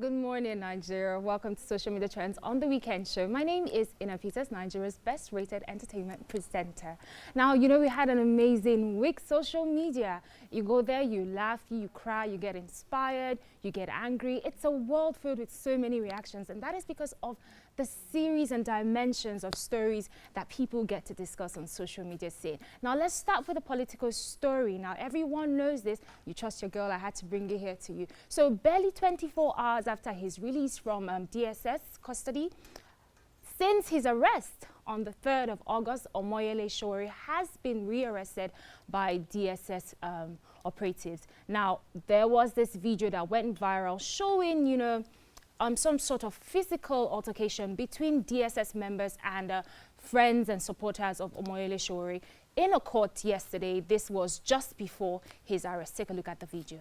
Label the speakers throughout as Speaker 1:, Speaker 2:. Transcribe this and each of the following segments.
Speaker 1: Good morning, Nigeria. Welcome to Social Media Trends on the Weekend Show. My name is Ina Peters, Nigeria's best-rated entertainment presenter. Now, you know, we had an amazing week, social media. You go there, you laugh, you cry, you get inspired, you get angry. It's a world filled with so many reactions, and that is because of the series and dimensions of stories that people get to discuss on social media scene. Now, let's start with a political story. Now, everyone knows this. You trust your girl, I had to bring it here to you. So, barely 24 hours after his release from DSS custody, since his arrest on the 3rd of August, Omoyele Sowore has been rearrested by DSS operatives. Now, there was this video that went viral showing, you know, some sort of physical altercation between DSS members and friends and supporters of Omoyele Sowore in a court yesterday. This was just before his arrest. Take a look at the video.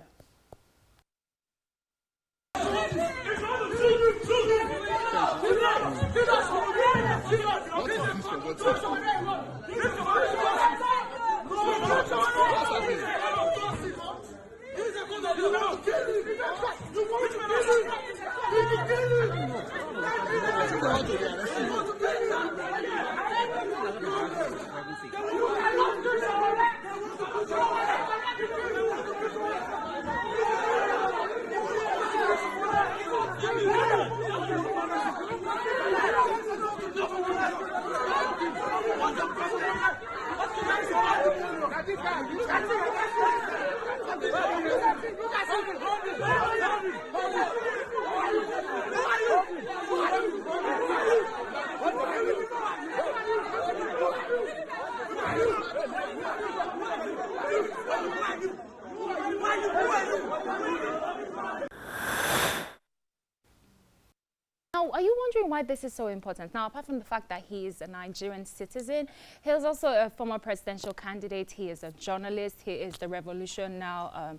Speaker 1: Now, are you wondering why this is so important? Now, apart from the fact that he is a Nigerian citizen, he is also a former presidential candidate. He is a journalist. He is the Revolution Now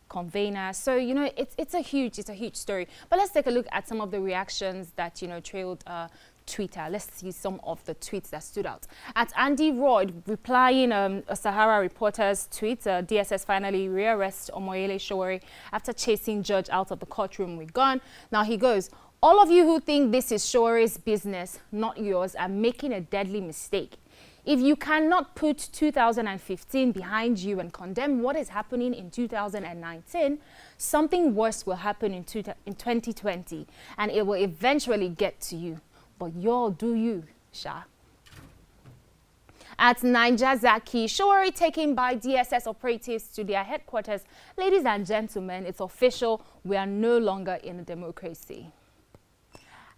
Speaker 1: convener. So, you know, it's a huge story. But let's take a look at some of the reactions that, you know, trailed Twitter. Let's see some of the tweets that stood out. At Andy Royd, replying a Sahara reporter's tweet, DSS finally rearrests Omoyele Sowore after chasing judge out of the courtroom with gun. Now he goes, all of you who think this is Sowore's business, not yours, are making a deadly mistake. If you cannot put 2015 behind you and condemn what is happening in 2019, something worse will happen in 2020, and it will eventually get to you. But y'all do you, Sha. At Naijazaki, Sowore taken by DSS operatives to their headquarters. Ladies and gentlemen, it's official. We are no longer in a democracy.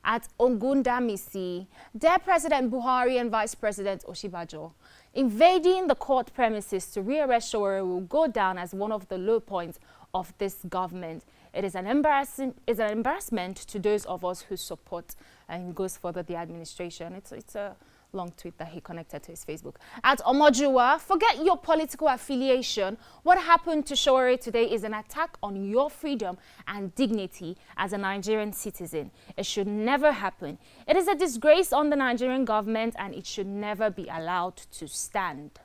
Speaker 1: At Ogundamisi, dear President Buhari and Vice President Oshibajo, invading the court premises to rearrest Sowore will go down as one of the low points of this government. It is an embarrassment to those of us who support, and goes further, the administration. It's a long tweet that he connected to his Facebook. At Omojuwa, forget your political affiliation. What happened to Sowore today is an attack on your freedom and dignity as a Nigerian citizen. It should never happen. It is a disgrace on the Nigerian government, and it should never be allowed to stand.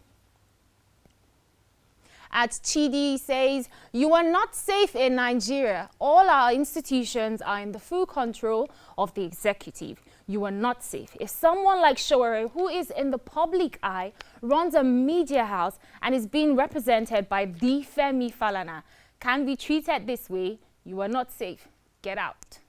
Speaker 1: At Chidi says, you are not safe in Nigeria. All our institutions are in the full control of the executive. You are not safe. If someone like Sowore, who is in the public eye, runs a media house and is being represented by the Femi Falana, can be treated this way, you are not safe. Get out.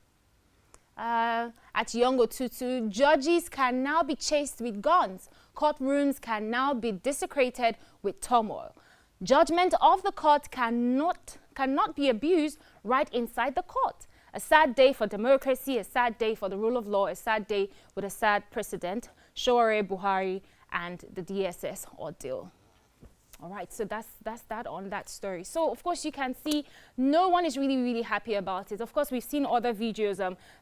Speaker 1: At Yongo Tutu, judges can now be chased with guns. Courtrooms can now be desecrated with turmoil. Judgment of the court cannot be abused right inside the court. A sad day for democracy, a sad day for the rule of law, a sad day with a sad precedent, Sowore, Buhari, and the DSS ordeal. All right, so that's that on that story. So, of course, you can see no one is really happy about it. Of course, we've seen other videos.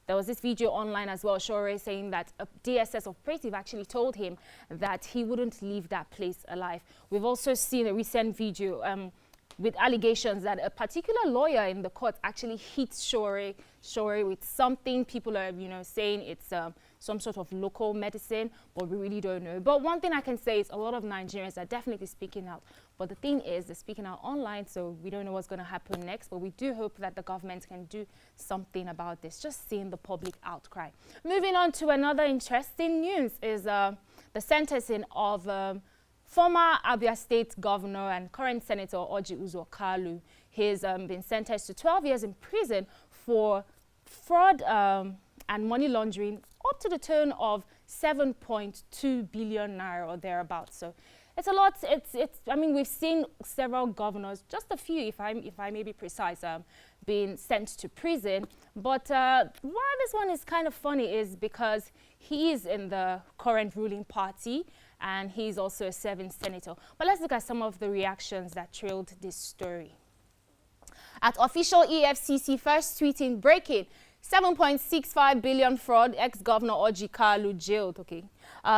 Speaker 1: There was this video online as well, Sowore saying that a DSS operative actually told him that he wouldn't leave that place alive. We've also seen a recent video with allegations that a particular lawyer in the court actually hit Sowore with something. People are, saying it's some sort of local medicine, but we really don't know. But one thing I can say is a lot of Nigerians are definitely speaking out. But the thing is, they're speaking out online, so we don't know what's going to happen next. But we do hope that the government can do something about this, just seeing the public outcry. Moving on to another interesting news is the sentencing of former Abia State Governor and current Senator AJRUIZ2. He's been sentenced to 12 years in prison for fraud and money laundering up to the tune of 7.2 billion naira or thereabouts. So it's a lot. I mean, we've seen several governors, just a few, if I may be precise, being sent to prison. But why this one is kind of funny is because he is in the current ruling party and he's also a serving senator. But let's look at some of the reactions that trailed this story. At official EFCC first tweeting, breaking 7.65 billion fraud, ex-governor Orji Kalu jailed. Okay.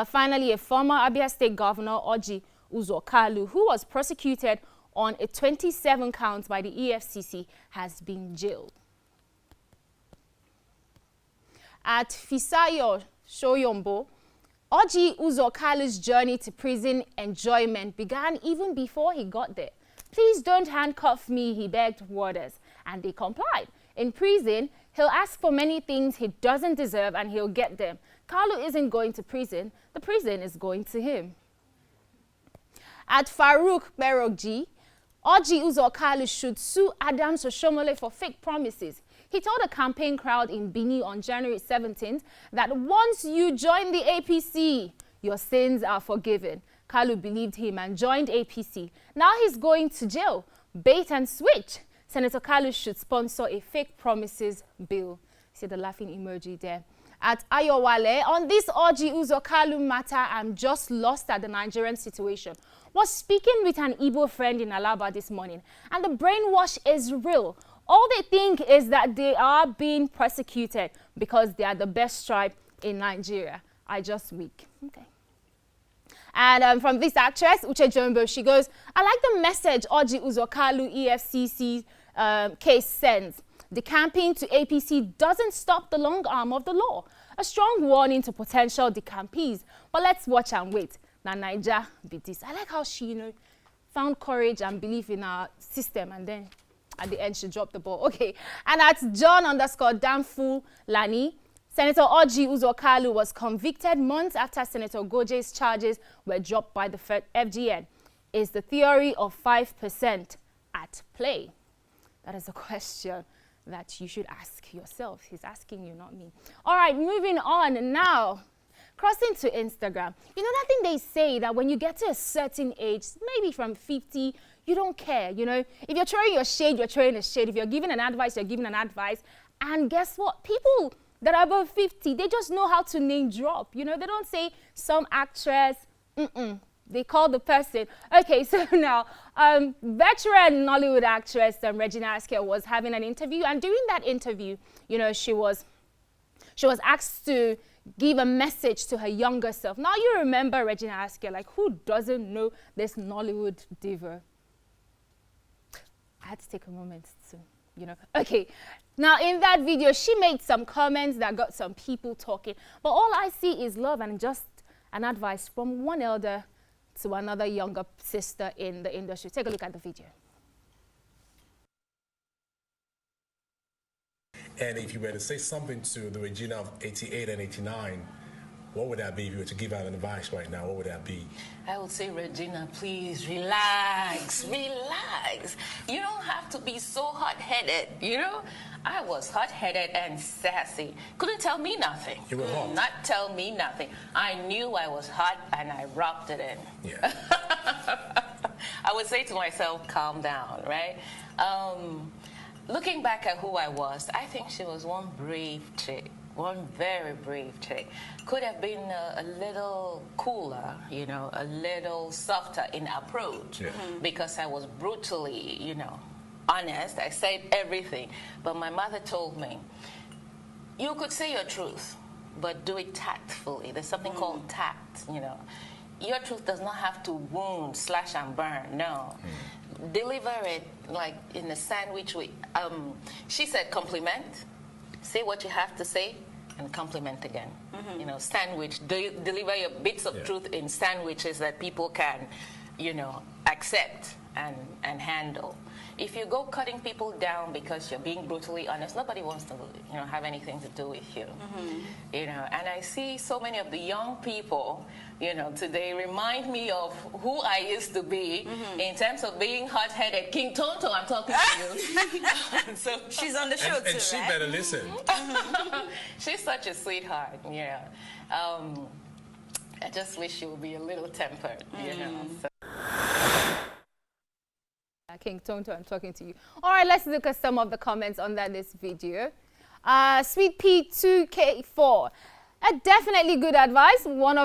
Speaker 1: Finally, a former Abia State Governor, AJRUIZ2, who was prosecuted on a 27 counts by the EFCC, has been jailed. At Fisayo Shoyombo, AJRUIZ2's journey to prison enjoyment began even before he got there. Please don't handcuff me, he begged warders, and they complied. In prison, he'll ask for many things he doesn't deserve and he'll get them. Kalu isn't going to prison, the prison is going to him. At Farouk Berogji, AJRUIZ2 should sue Adams Oshomole for fake promises. He told a campaign crowd in Bini on January 17th that once you join the APC, your sins are forgiven. Kalu believed him and joined APC. Now he's going to jail. Bait and switch. Senator Kalu should sponsor a fake promises bill. See the laughing emoji there. At Ayowale, on this AJRUIZ2 matter, I'm just lost at the Nigerian situation. Was speaking with an Igbo friend in Alaba this morning, and the brainwash is real. All they think is that they are being persecuted because they are the best tribe in Nigeria. I just weak. Okay. And from this actress, Uche Jumbo, she goes, I like the message AJRUIZ2 EFCC case sends. The campaign to APC doesn't stop the long arm of the law. A strong warning to potential decampees. But let's watch and wait. Now, Naija be this. I like how she, found courage and belief in our system, and then at the end she dropped the ball. Okay. And at John_Damfu Lani, Senator AJRUIZ2 was convicted months after Senator Goje's charges were dropped by the FGN. Is the theory of 5% at play? That is a question that you should ask yourself. He's asking you, not me. All right, moving on now. Crossing to Instagram. You know that thing they say that when you get to a certain age, maybe from 50, you don't care, If you're throwing your shade, you're throwing a shade. If you're giving an advice, you're giving an advice. And guess what? People that are above 50, they just know how to name drop. They don't say some actress, They call the person. Okay, so now, veteran Nollywood actress Regina Askew was having an interview, and during that interview, she was asked to give a message to her younger self. Now you remember Regina Askew, like who doesn't know this Nollywood diva? I had to take a moment to, Okay, now in that video, she made some comments that got some people talking, but all I see is love and just an advice from one elder to another younger sister in the industry. Take a look at the video.
Speaker 2: And if you were to say something to the Regina of 88 and 89, what would that be? If you were to give out an advice right now, what would that be?
Speaker 3: I would say, Regina, please relax, relax. You don't have to be so hot-headed, I was hot-headed and sassy. Couldn't tell me nothing.
Speaker 2: You were hot.
Speaker 3: Not tell me nothing. I knew I was hot and I rocked it in.
Speaker 2: Yeah.
Speaker 3: I would say to myself, calm down, right? Looking back at who I was, I think she was one brave chick. One very brave chick. Could have been a little cooler, a little softer in approach, because I was brutally, honest. I said everything. But my mother told me, you could say your truth, but do it tactfully. There's something called tact, your truth does not have to wound, slash, and burn. No. Deliver it like in a sandwich way. She said compliment, say what you have to say, and compliment again. You know, sandwich, deliver your bits of truth in sandwiches that people can, you know, accept and handle. If you go cutting people down because you're being brutally honest, nobody wants to, you know, have anything to do with you. You know, and I see so many of the young people, you know, today remind me of who I used to be in terms of being hot-headed. King Tonto, I'm talking to you. So
Speaker 4: she's on the show too,
Speaker 2: and she
Speaker 4: right?
Speaker 2: better listen.
Speaker 3: She's such a sweetheart, you know. I just wish she would be a little tempered, you know. So.
Speaker 1: King Tonto, I'm talking to you. All right, let's look at some of the comments under this video. Sweet P2K4. Definitely good advice. One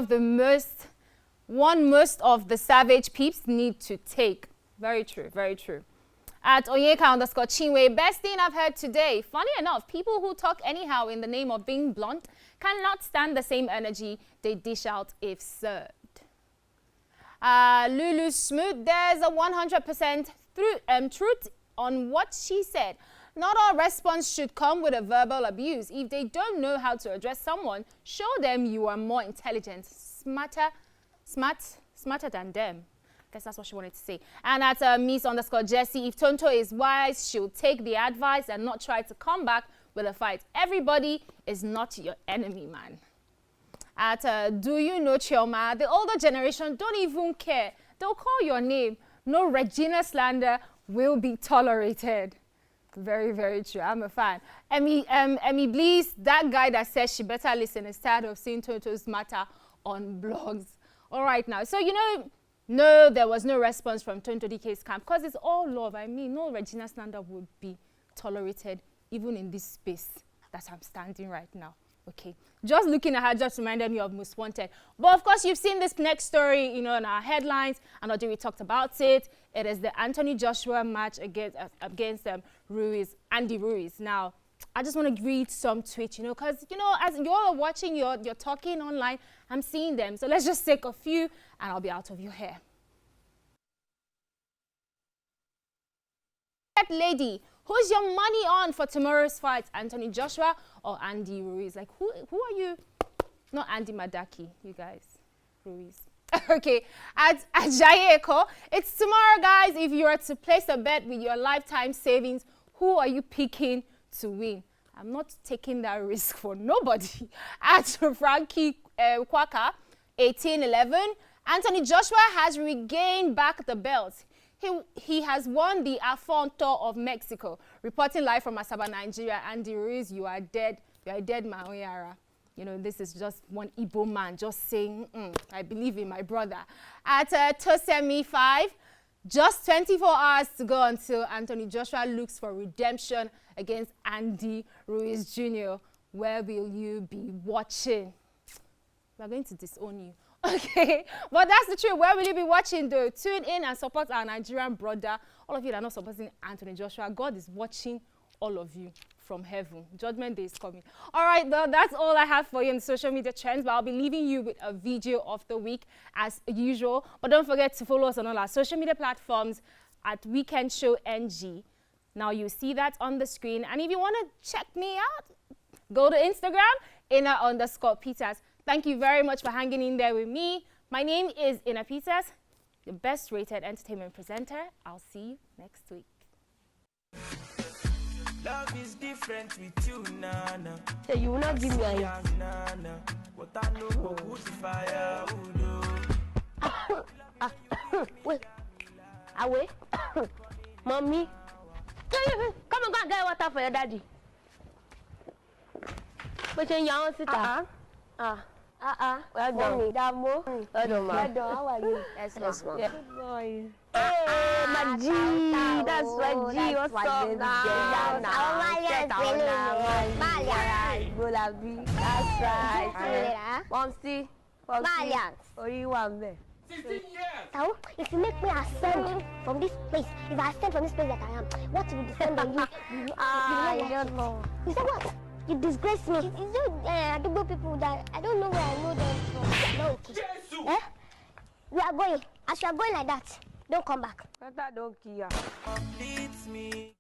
Speaker 1: most of the savage peeps need to take. Very true, very true. At Onyeka_Chinwe, best thing I've heard today. Funny enough, people who talk anyhow in the name of being blunt cannot stand the same energy they dish out if served. Lulu Smooth, there's a 100% truth on what she said. Not all response should come with a verbal abuse. If they don't know how to address someone, show them you are more intelligent, smarter than them. I guess that's what she wanted to say. And at Miss_Jessie, if Tonto is wise, she'll take the advice and not try to come back with a fight. Everybody is not your enemy, man. At Do You Know Chioma, the older generation don't even care. They'll call your name. No Regina slander will be tolerated. Very, very true. I'm a fan. Emmy Blease, that guy that says she better listen is tired of seeing Tonto's matter on blogs. All right now. So, you know, no, there was no response from Tonto DK's camp because it's all love. I mean, no Regina slander would be tolerated even in this space that I'm standing right now. Okay, just looking at her just reminded me of Most Wanted. But of course, you've seen this next story, you know, in our headlines, and already we talked about it. It is the Anthony Joshua match against Andy Ruiz. Now, I just want to read some tweets, you know, because, you know, as you all are watching, you're talking online, I'm seeing them. So let's just take a few, and I'll be out of your hair. That lady, who's your money on for tomorrow's fight, Anthony Joshua or Andy Ruiz? Like, who are you? Not Andy Madaki, you guys. Ruiz. Okay, at Jayeko, it's tomorrow, guys. If you are to place a bet with your lifetime savings, who are you picking to win? I'm not taking that risk for nobody. At Frankie Kwaka, 1811, Anthony Joshua has regained back the belt. He has won the Afon Tour of Mexico. Reporting live from Asaba, Nigeria. Andy Ruiz, you are dead. You are a dead man, Oyara. You know, this is just one Igbo man just saying, I believe in my brother. At Tosemi 5, just 24 hours to go until Anthony Joshua looks for redemption against Andy Ruiz Jr. Where will you be watching? We're going to disown you. Okay, but that's the truth. Where will you be watching though? Tune in and support our Nigerian brother. All of you that are not supporting Anthony Joshua, God is watching all of you from heaven. Judgment Day is coming. All right, though, that's all I have for you in social media trends, but I'll be leaving you with a video of the week as usual. But don't forget to follow us on all our social media platforms at Weekend Show NG. Now you see that on the screen. And if you want to check me out, go to Instagram, Ina_Peters. Thank you very much for hanging in there with me. My name is Ina Peters, the best rated entertainment presenter. I'll see you next week.
Speaker 5: Love is different with you, Nana.
Speaker 6: So you will not give me a
Speaker 5: Nana. What I know, good fire,
Speaker 6: wait. Away. Mommy. Come and go and get water for your daddy. But you want to sit well done. Mommy, Damo. Well done, ma. Well done. How are you? Yes, ma. Good boy. Hey, my G. That's my G. What's up now? Golabi. That's right. Momsy. Malians. What do you want there?
Speaker 5: 16 years!
Speaker 7: So, if you make me ascend from this place, if I ascend from this place that I am, what will descend on you?
Speaker 6: I don't know.
Speaker 7: You say what? You disgrace me. It's just Adubo people that I don't know where I know them from. No.
Speaker 5: Jesus!
Speaker 7: Eh? We are going. As you are going like that, don't come back.
Speaker 6: That don't care.
Speaker 5: Leads me.